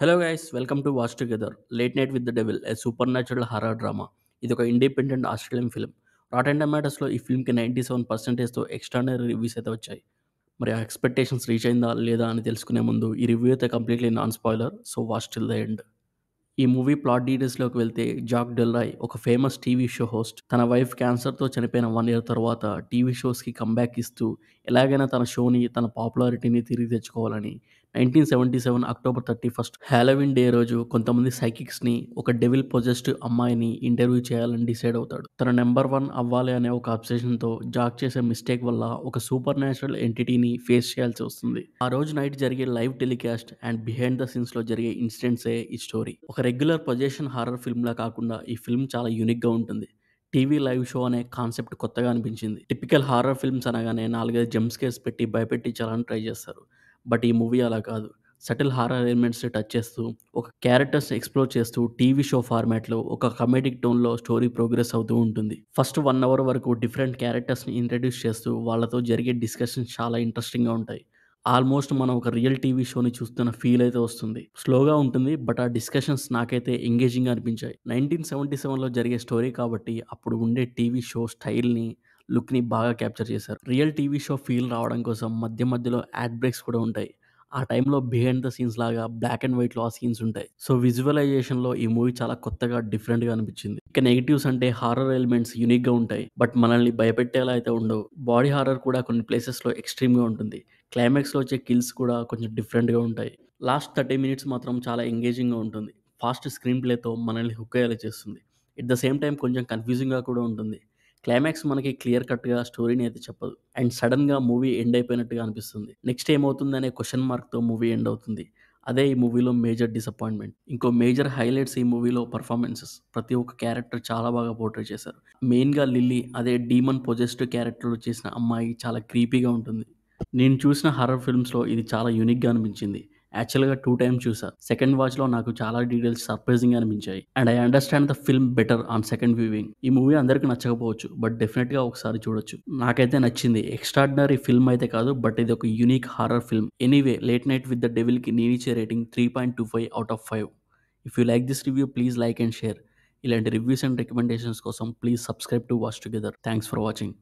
Hello guys welcome to watch together late night with the devil A super natural horror drama. ఇది ఒక independent Australian film. Rotten టమాటోస్లో ఈ ఫిల్మ్కి 97%తో extraordinary reviews అయితే వచ్చాయి. మరి ఆ expectations reach అయిందా లేదా అని తెలుసుకునే ముందు ఈ రివ్యూ అయితే completely non spoiler, so watch till the end. ఈ మూవీ ప్లాట్ డీటెయిల్స్లోకి వెళ్తే, జాక్ డెల్రాయ్ ఒక ఫేమస్ టీవీ షో హోస్ట్. తన వైఫ్ క్యాన్సర్తో చనిపోయిన 1 ఇయర్ తర్వాత టీవీ షోస్కి కంబ్యాక్ ఇస్తూ ఎలాగైనా తన షోని, తన పాపులారిటీని తిరిగి తెచ్చుకోవాలని 1977 అక్టోబర్ 31 హ్యాలోవిన్ డే రోజు కొంతమంది సైకిక్స్ని, ఒక డెవిల్ పొజెస్డ్ అమ్మాయిని ఇంటర్వ్యూ చేయాలని డిసైడ్ అవుతాడు. తన నెంబర్ వన్ అవ్వాలి అనే ఒక అబ్సెషన్తో జాక్ చేసే మిస్టేక్ వల్ల ఒక సూపర్ న్యాచురల్ ఎంటిటీని ఫేస్ చేయాల్సి వస్తుంది. ఆ రోజు నైట్ జరిగే live telecast and behind the సీన్స్లో జరిగే ఇన్సిడెంట్సే ఈ స్టోరీ. ఒక రెగ్యులర్ పొజిషన్ హారర్ ఫిల్మ్లా కాకుండా ఈ ఫిల్మ్ చాలా యూనిక్గా ఉంటుంది. టీవీ లైవ్ షో అనే కాన్సెప్ట్ కొత్తగా అనిపించింది. టిపికల్ హారర్ ఫిల్మ్స్ అనగానే 4-5 జంప్ స్కేర్స్ పెట్టి భయపెట్టించాలని ట్రై చేస్తారు. బట్ ఈ మూవీ అలా కాదు. సటిల్ హారర్ ఎలిమెంట్స్ టచ్ చేస్తూ, ఒక క్యారెక్టర్స్ ఎక్స్ప్లోర్ చేస్తూ, టీవీ షో ఫార్మాట్లో ఒక కమెడిక్ టోన్లో స్టోరీ ప్రోగ్రెస్ అవుతూ ఉంటుంది. ఫస్ట్ 1 అవర్ వరకు డిఫరెంట్ క్యారెక్టర్స్ని ఇంట్రడ్యూస్ చేస్తూ వాళ్ళతో జరిగే డిస్కషన్స్ చాలా ఇంట్రెస్టింగ్గా ఉంటాయి. ఆల్మోస్ట్ మనం ఒక రియల్ టీవీ షోని చూస్తున్న ఫీల్ అయితే వస్తుంది. స్లోగా ఉంటుంది, బట్ ఆ డిస్కషన్స్ నాకైతే ఎంగేజింగ్గా అనిపించాయి. 1977లో జరిగే స్టోరీ కాబట్టి అప్పుడు ఉండే టీవీ షో స్టైల్ని, లుక్ని బాగా క్యాప్చర్ చేశారు. రియల్ టీవీ షో ఫీల్ రావడం కోసం మధ్య మధ్యలో యాడ్ బ్రేక్స్ కూడా ఉంటాయి. ఆ టైంలో బిహైండ్ ద సీన్స్ లాగా బ్లాక్ అండ్ వైట్లో ఆ సీన్స్ ఉంటాయి. సో విజువలైజేషన్లో ఈ మూవీ చాలా కొత్తగా, డిఫరెంట్గా అనిపించింది. ఇక నెగిటివ్స్ అంటే హారర్ ఎలిమెంట్స్ యూనిక్గా ఉంటాయి, బట్ మనల్ని భయపెట్టేలా అయితే ఉండవు. బాడీ హారర్ కూడా కొన్ని ప్లేసెస్లో ఎక్స్ట్రీమ్గా ఉంటుంది. క్లైమాక్స్లో వచ్చే కిల్స్ కూడా కొంచెం డిఫరెంట్గా ఉంటాయి. లాస్ట్ 30 మినిట్స్ మాత్రం చాలా ఎంగేజింగ్గా ఉంటుంది. ఫాస్ట్ స్క్రీన్ ప్లేతో మనల్ని హుక్ అయ్యేలా చేస్తుంది. ఎట్ ద సేమ్ టైం కొంచెం కన్ఫ్యూజింగ్గా కూడా ఉంటుంది. క్లైమాక్స్ మనకి క్లియర్ కట్గా స్టోరీని అయితే చెప్పదు, అండ్ సడన్గా మూవీ ఎండ్ అయిపోయినట్టుగా అనిపిస్తుంది. నెక్స్ట్ ఏమవుతుందనే క్వశ్చన్ మార్క్తో మూవీ ఎండ్ అవుతుంది. అదే ఈ మూవీలో మేజర్ డిసప్పాయింట్మెంట్. ఇంకో మేజర్ హైలైట్స్ ఈ మూవీలో పర్ఫార్మెన్సెస్. ప్రతి ఒక్క క్యారెక్టర్ చాలా బాగా పోర్ట్రే చేశారు. మెయిన్గా లిల్లీ, అదే డీమన్ పొజెస్డ్ క్యారెక్టర్లో చేసిన అమ్మాయి చాలా క్రీపీగా ఉంటుంది. నేను చూసిన హారర్ ఫిల్మ్స్‌లో ఇది చాలా యూనిక్‌గా అనిపించింది. యాక్చువల్‌గా 2 టైమ్స్ చూసా. సెకండ్ వాచ్‌లో నాకు చాలా డీటెయిల్స్ సర్ప్రైజింగ్‌గా అనిపించాయి. And I understand the film better on second viewing. ఈ మూవీ అందరికి నచ్చకపోవచ్చు, బట్ డెఫినెట్‌గా ఒకసారి చూడొచ్చు. నాకైతే నచ్చింది. ఎక్స్ట్రార్డినరీ ఫిల్మ్ అయితే కాదు, బట్ ఇది ఒక unique horror film. Anyway, late night with the డెవిల్‌కి నేనిచ్చే rating 3.25 out of 5. If you like this review please like and share. ఇలాంటి రివ్యూస్ అండ్ రికమెండేషన్స్ కోసం please subscribe to watch together. Thanks for watching.